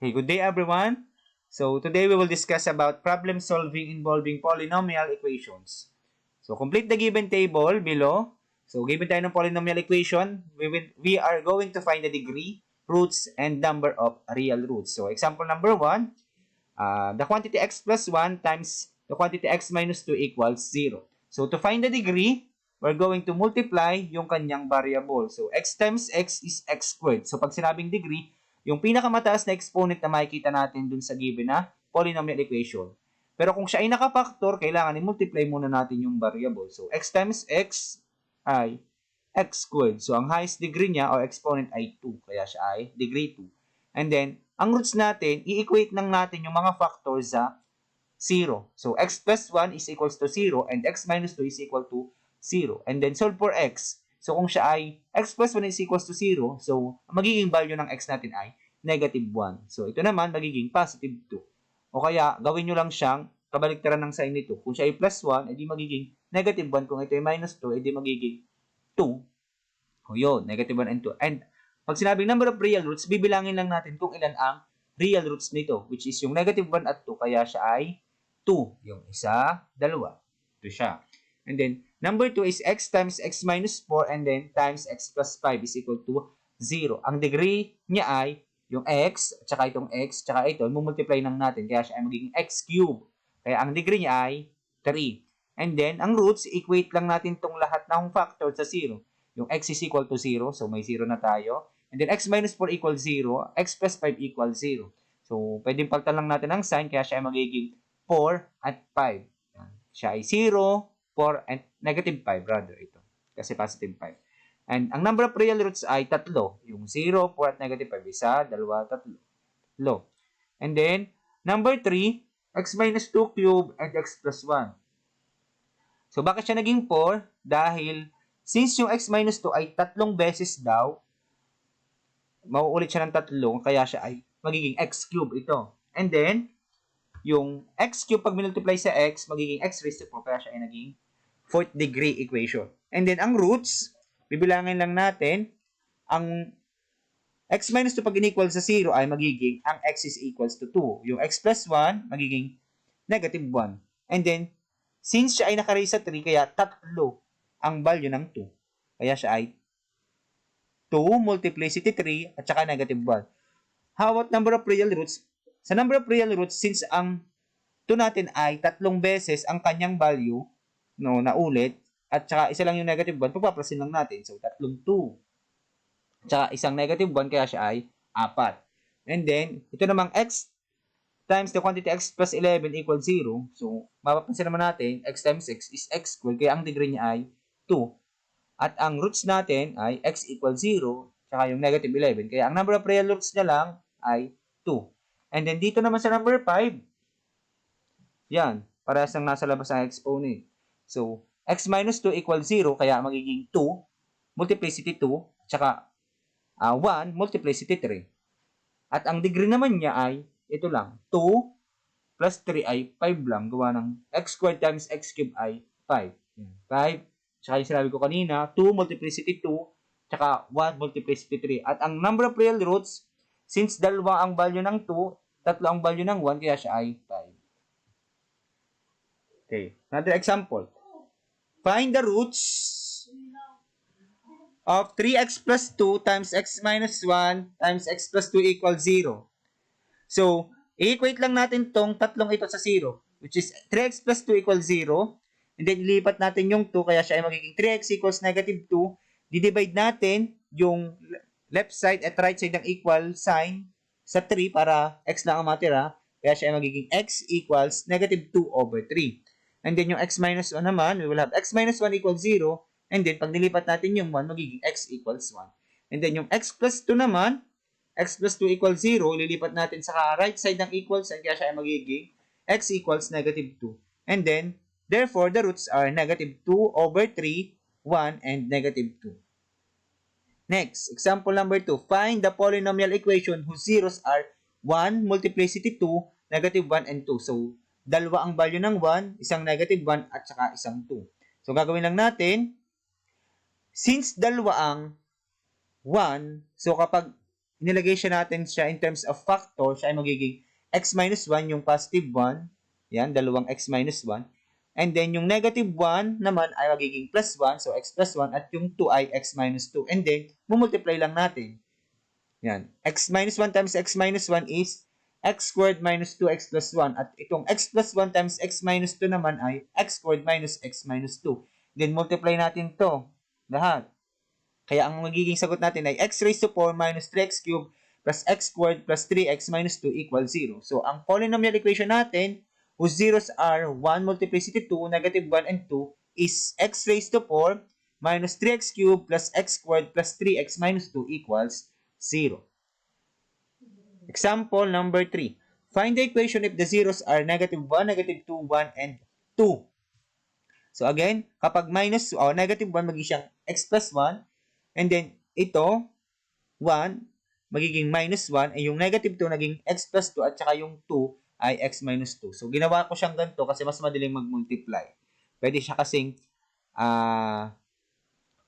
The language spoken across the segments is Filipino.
Okay, good day everyone. So today we will discuss about problem solving involving polynomial equations. So complete the given table below. So given tayo ng polynomial equation, we are going to find the degree, roots, and number of real roots. So example number 1, the quantity x plus 1 times the quantity x minus 2 equals 0. So to find the degree, we're going to multiply yung kanyang variable. So x times x is x squared. So pag sinabing degree, yung pinakamataas na exponent na makikita natin dun sa given na polynomial equation. Pero kung siya ay nakafactor, kailangan i-multiply muna natin yung variable. So, x times x ay x squared. So, ang highest degree niya or exponent ay 2. Kaya siya ay degree 2. And then, ang roots natin, i-equate lang natin yung mga factors sa 0. So, x plus 1 is equals to 0 and x minus 2 is equal to 0. And then, solve for x. So, kung siya ay x plus 1 is equals to 0, so, ang magiging value ng x natin ay negative 1. So, ito naman magiging positive 2. O kaya, gawin nyo lang siyang kabaliktaran ng sign nito. Kung siya ay plus 1, edi magiging negative 1. Kung ito ay minus 2, edi magiging 2. O yun, negative 1 and 2. And pag sinabing number of real roots, bibilangin lang natin kung ilan ang real roots nito, which is yung negative 1 at 2, kaya siya ay 2. Yung isa, dalawa. Ito siya. And then, number 2 is x times x minus 4 and then times x plus 5 is equal to 0. Ang degree niya ay yung x, tsaka itong x, tsaka ito, mumultiply lang natin. Kaya siya ay magiging x cube. Kaya ang degree niya ay 3. And then, ang roots, equate lang natin itong lahat ng factor sa 0. Yung x is equal to 0, so may 0 na tayo. And then, x minus 4 equals 0, x plus 5 equals 0. So, pwedeng palitan lang natin ang sign, kaya siya ay magiging 4 at 5. Yan. Siya ay 0, 4, and negative 5, rather, ito. Kasi positive 5. And ang number of real roots ay 3. Yung 0, 4, at negative 5. Isa, dalawa, 3. Low. And then, number 3, x minus 2 cube and x plus 1. So, bakit siya naging 4? Dahil, since yung x minus 2 ay 3 beses daw, mauulit siya ng 3, kaya siya ay magiging x cube ito. And then, yung x cube pag minultiply sa x, magiging x raised to 4, kaya siya ay naging 4th degree equation. And then, ang roots, bibilangin lang natin, ang x minus 2 pag in-equal sa 0 ay magiging, ang x is equals to 2. Yung x plus 1, magiging negative 1. And then, since siya ay naka-raise sa 3, kaya 3 ang value ng 2. Kaya siya ay 2 multiplicity 3 at saka negative 1. How about number of real roots? Sa number of real roots, since ang 2 natin ay 3 beses ang kanyang value, no, na ulit, at saka isa lang yung negative 1, pagpaplasin lang natin. So, 3 2. Tsaka isang negative 1, kaya siya ay 4. And then, ito namang x times the quantity x plus 11 equals 0. So, mapapansin naman natin, x times x is x squared, kaya ang degree niya ay 2. At ang roots natin ay x equals 0, tsaka yung negative 11. Kaya ang number of real roots niya lang ay 2. And then, dito naman sa number 5, yan, parehas lang nasa labas ang exponent. So, x minus 2 equals 0, kaya magiging 2, multiplicity 2, tsaka 1, multiplicity 3. At ang degree naman niya ay, ito lang, 2 plus 3 ay 5 lang, gawa ng x squared times x cubed ay 5. 5, tsaka yung sinabi ko kanina, 2 multiplicity 2, tsaka 1 multiplicity 3. At ang number of real roots, since dalawa ang value ng 2, 3 ang value ng 1, kaya siya ay 5. Okay, another example. Find the roots of 3x plus 2 times x minus 1 times x plus 2 equals 0. So, i-equate lang natin tong tatlong ito sa 0, which is 3x plus 2 equals 0. And then, ilipat natin yung 2, kaya siya ay magiging 3x equals negative 2. Didivide natin yung left side at right side ng equal sign sa 3 para x lang ang matira. Kaya siya ay magiging x equals negative 2 over 3. And then yung x minus 1 naman, we will have x minus 1 equals 0. And then, pag nilipat natin yung 1, magiging x equals 1. And then yung x plus 2 naman, x plus 2 equals 0, lilipat natin sa right side ng equal sign, kaya siya ay magiging x equals negative 2. And then, therefore, the roots are negative 2 over 3, 1, and negative 2. Next, example number 2. Find the polynomial equation whose zeros are 1, multiplicity 2, negative 1, and 2. So, dalawa ang value ng 1, isang negative 1, at saka isang 2. So, gagawin lang natin, since dalawa ang 1, so kapag inilagay natin siya in terms of factor, siya ay magiging x minus 1, yung positive 1. Yan, dalawang x minus 1. And then, yung negative 1 naman ay magiging plus 1. So, x plus 1. At yung 2 ay x minus 2. And then, mumultiply lang natin. Yan. X minus 1 times x minus 1 is x squared minus 2x plus 1. At itong x plus 1 times x minus 2 naman ay x squared minus x minus 2. Then, multiply natin to lahat. Kaya ang magiging sagot natin ay x raised to 4 minus 3x cubed plus x squared plus 3x minus 2 equals 0. So, ang polynomial equation natin, whose zeros are 1 multiplicity 2, negative 1 and 2, is x raised to 4 minus 3x cubed plus x squared plus 3x minus 2 equals 0. Example number 3. Find the equation if the zeros are negative 1, negative 2, 1, and 2. So again, kapag minus o negative 1, magiging siyang x plus 1. And then, ito, 1, magiging minus 1. Ay yung negative 2, naging x plus 2. At saka yung 2 ay x minus 2. So, ginawa ko siyang ganito kasi mas madaling mag-multiply. Pwede siya kasing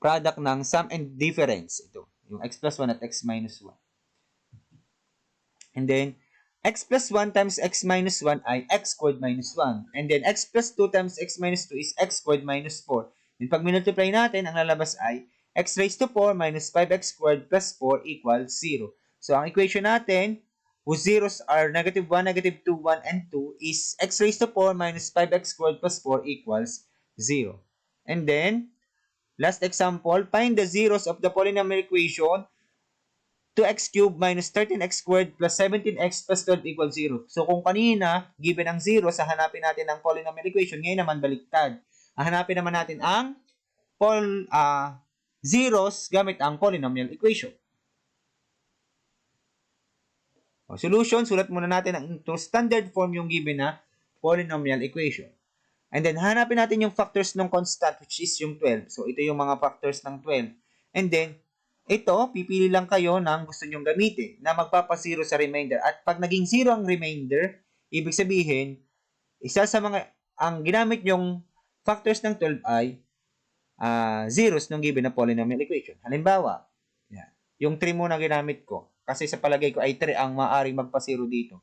product ng sum and difference. Ito, yung x plus 1 at x minus 1. And then, x plus 1 times x minus 1 ay x squared minus 1. And then, x plus 2 times x minus 2 is x squared minus 4. Then, pag minultiply natin, ang lalabas ay x raised to 4 minus 5x squared plus 4 equals 0. So, ang equation natin, whose zeros are negative 1, negative 2, 1, and 2 is x raised to 4 minus 5x squared plus 4 equals 0. And then, last example, find the zeros of the polynomial equation 2x cubed minus 13x squared plus 17x plus 12 equals 0. So, kung kanina, given ang 0, sa hanapin natin ang polynomial equation, ngayon naman baliktad. Hanapin naman natin ang zeros gamit ang polynomial equation. O, solution, sulat muna natin ang into standard form yung given na polynomial equation. And then, hanapin natin yung factors ng constant, which is yung 12. So, ito yung mga factors ng 12. And then, ito, pipili lang kayo ng gusto nyong gamitin na magpapazero sa remainder. At pag naging 0 ang remainder, ibig sabihin, isa sa mga, ang ginamit nyong factors ng 12 ay zeros ng given na polynomial equation. Halimbawa, yan, yung 3 muna ginamit ko. Kasi sa palagay ko ay 3 ang maaaring magpazero dito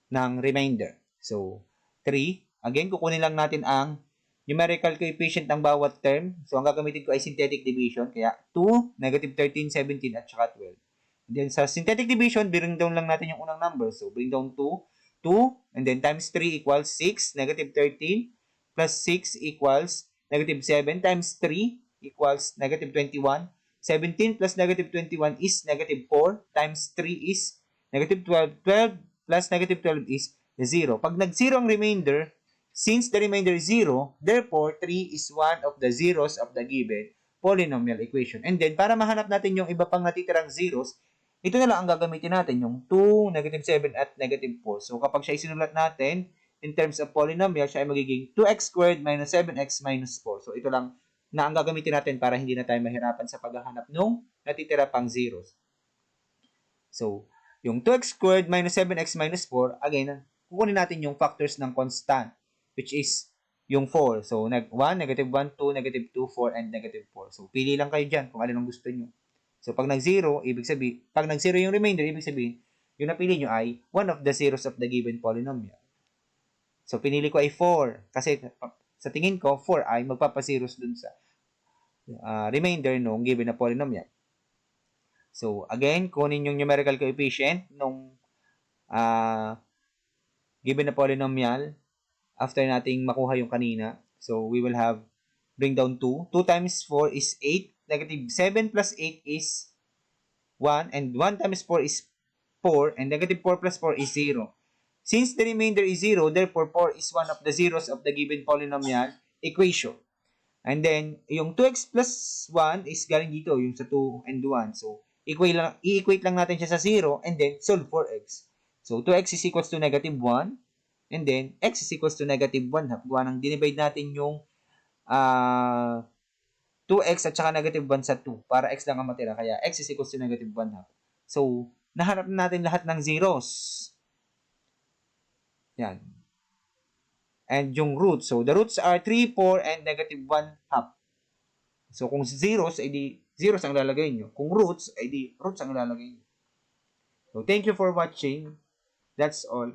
ng remainder. So, 3. Again, kukunin lang natin ang numerical coefficient ng bawat term. So, ang gagamitin ko ay synthetic division. Kaya, 2, negative 13, 17, at saka 12. And then, sa synthetic division, bring down lang natin yung unang number. So, bring down 2, 2, and then times 3 equals 6, negative 13, plus 6 equals negative 7, times 3 equals negative 21. 17 plus negative 21 is negative 4, times 3 is negative 12. 12 plus negative 12 is 0. Pag nag-0 ang remainder, since the remainder is 0, therefore, 3 is one of the zeros of the given polynomial equation. And then, para mahanap natin yung iba pang natitirang zeros, ito na lang ang gagamitin natin, yung 2, negative 7, at negative 4. So, kapag siya isinulat natin, in terms of polynomial, siya ay magiging 2x squared minus 7x minus 4. So, ito lang na ang gagamitin natin para hindi na tayo mahirapan sa paghahanap ng natitira pang zeros. So, yung 2x squared minus 7x minus 4, again, kukunin natin yung factors ng constant, which is yung 4. So, 1, negative 1, 2, negative 2, 4, and negative 4. So, pili lang kayo dyan kung alin ang gusto nyo. So, pag nag-0, ibig sabihin, pag nag-0 yung remainder, ibig sabihin, yung napili nyo ay one of the zeros of the given polynomial. So, pinili ko ay 4. Kasi, sa tingin ko, 4 ay magpapazeros dun sa remainder nung given na polynomial. So, again, kunin yung numerical coefficient nung given na polynomial after nating makuha yung kanina. So, we will have bring down 2. 2 times 4 is 8. Negative 7 plus 8 is 1. And 1 times 4 is 4. And negative 4 plus 4 is 0. Since the remainder is 0, therefore 4 is one of the zeros of the given polynomial equation. And then, yung 2x plus 1 is galing dito, yung sa 2 and 1. So, i-equate lang natin siya sa 0 and then solve for x. So, 2x is equals to negative 1 and then x is equals to negative 1 half. Gawa nang dinivide natin yung 2x at saka negative 1 sa 2 para x lang ang matira. Kaya x is equals to negative 1 half. So, nahanap na natin lahat ng zeros. Yan. And yung roots. So, the roots are 3, 4, and negative 1 half. So, kung zeros, ay di zeros ang lalagay nyo. Kung roots, ay di roots ang lalagay nyo. So, thank you for watching. That's all.